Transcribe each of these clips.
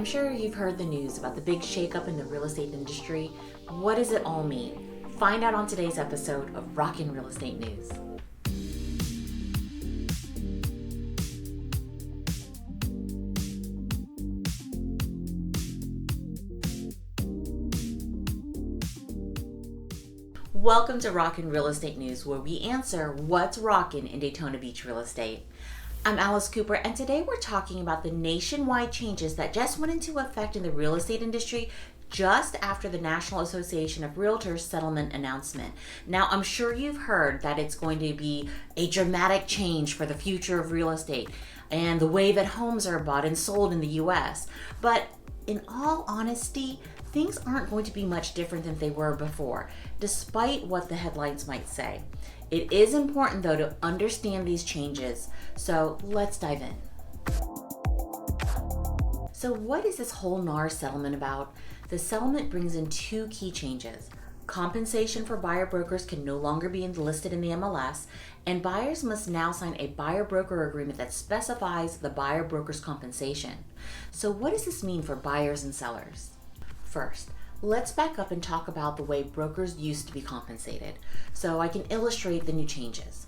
I'm sure you've heard the news about the big shakeup in the real estate industry. What does it all mean? Find out on today's episode of Rockin Real Estate News. Welcome to Rockin Real Estate News, where we answer what's rockin' in Daytona Beach real estate. I'm Alice Cooper, and today we're talking about the nationwide changes that just went into effect in the real estate industry just after the National Association of Realtors settlement announcement. Now, I'm sure you've heard that it's going to be a dramatic change for the future of real estate and the way that homes are bought and sold in the U.S. But in all honesty, things aren't going to be much different than they were before, despite what the headlines might say. It is important, though, to understand these changes, so let's dive in. So what is this whole NAR settlement about? The settlement brings in two key changes. Compensation for buyer brokers can no longer be listed in the MLS, and buyers must now sign a buyer-broker agreement that specifies the buyer broker's compensation. So what does this mean for buyers and sellers? First, let's back up and talk about the way brokers used to be compensated, so I can illustrate the new changes.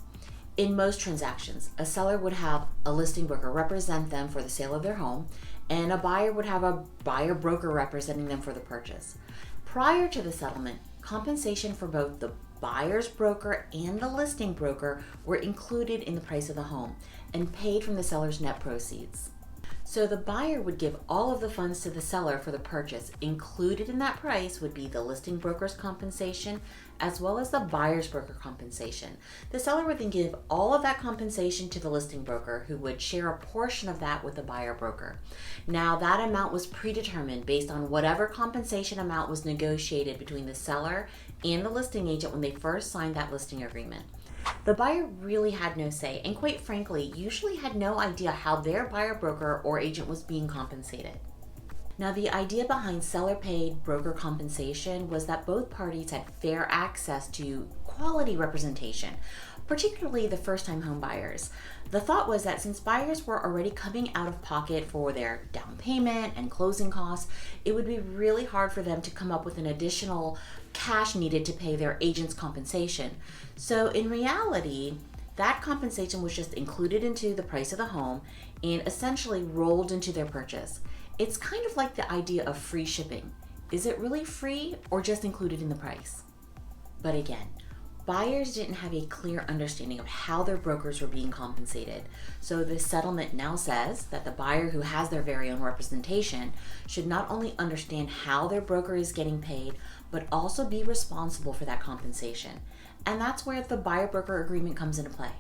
In most transactions, a seller would have a listing broker represent them for the sale of their home, and a buyer would have a buyer broker representing them for the purchase. Prior to the settlement, compensation for both the buyer's broker and the listing broker were included in the price of the home and paid from the seller's net proceeds. So the buyer would give all of the funds to the seller for the purchase. Included in that price would be the listing broker's compensation as well as the buyer's broker compensation. The seller would then give all of that compensation to the listing broker, who would share a portion of that with the buyer broker. Now, that amount was predetermined based on whatever compensation amount was negotiated between the seller and the listing agent when they first signed that listing agreement. The buyer really had no say, and quite frankly, usually had no idea how their buyer broker or agent was being compensated. Now, the idea behind seller-paid broker compensation was that both parties had fair access to quality representation, particularly the first-time home buyers. The thought was that since buyers were already coming out of pocket for their down payment and closing costs, it would be really hard for them to come up with an additional cash needed to pay their agent's compensation. So in reality, that compensation was just included into the price of the home and essentially rolled into their purchase. It's kind of like the idea of free shipping. Is it really free or just included in the price? But again, buyers didn't have a clear understanding of how their brokers were being compensated. So the settlement now says that the buyer who has their very own representation should not only understand how their broker is getting paid, but also be responsible for that compensation. And that's where the buyer-broker agreement comes into play.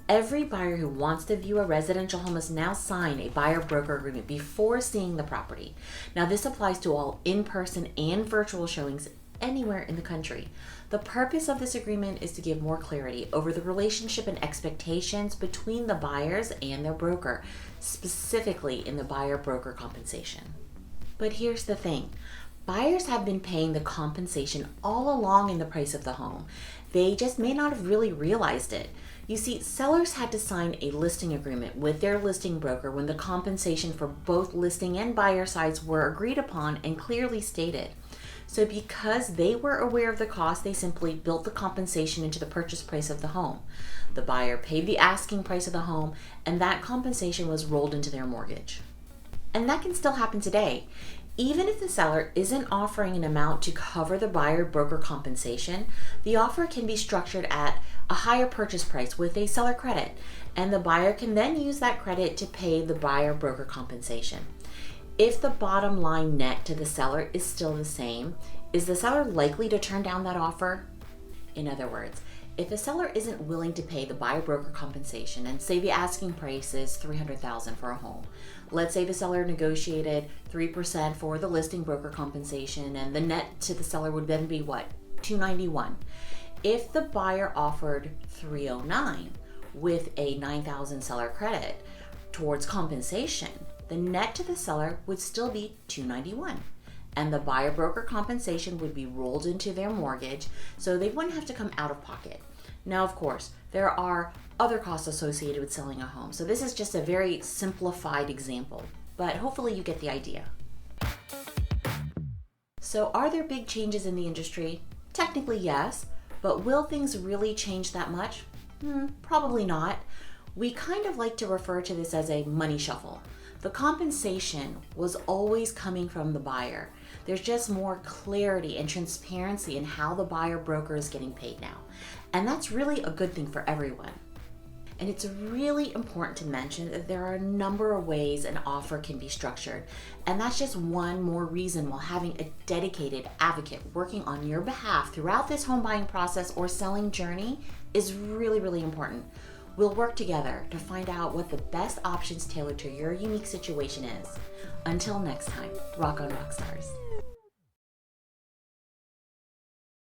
Every buyer who wants to view a residential home must now sign a buyer-broker agreement before seeing the property. Now, this applies to all in-person and virtual showings anywhere in the country. The purpose of this agreement is to give more clarity over the relationship and expectations between the buyers and their broker, specifically in the buyer-broker compensation. But here's the thing. Buyers have been paying the compensation all along in the price of the home. They just may not have really realized it. You see, sellers had to sign a listing agreement with their listing broker when the compensation for both listing and buyer sides were agreed upon and clearly stated. So because they were aware of the cost, they simply built the compensation into the purchase price of the home. The buyer paid the asking price of the home, and that compensation was rolled into their mortgage. And that can still happen today. Even if the seller isn't offering an amount to cover the buyer-broker compensation, the offer can be structured at a higher purchase price with a seller credit, and the buyer can then use that credit to pay the buyer-broker compensation. If the bottom line net to the seller is still the same, is the seller likely to turn down that offer? In other words, if a seller isn't willing to pay the buyer-broker compensation, and say the asking price is $300,000 for a home, let's say the seller negotiated 3% for the listing broker compensation, and the net to the seller would then be what? $291. If the buyer offered $309 with a $9,000 seller credit towards compensation, the net to the seller would still be $291. And the buyer broker compensation would be rolled into their mortgage, so they wouldn't have to come out of pocket. Now, of course, there are other costs associated with selling a home. So this is just a very simplified example. but hopefully you get the idea. So are there big changes in the industry? Technically, yes, but will things really change that much? Probably not. We kind of like to refer to this as a money shuffle. The compensation was always coming from the buyer. There's just more clarity and transparency in how the buyer broker is getting paid now. And that's really a good thing for everyone. And it's really important to mention that there are a number of ways an offer can be structured. And that's just one more reason why having a dedicated advocate working on your behalf throughout this home buying process or selling journey is really, really important. We'll work together to find out what the best options tailored to your unique situation is. Until next time, rock on, rock stars.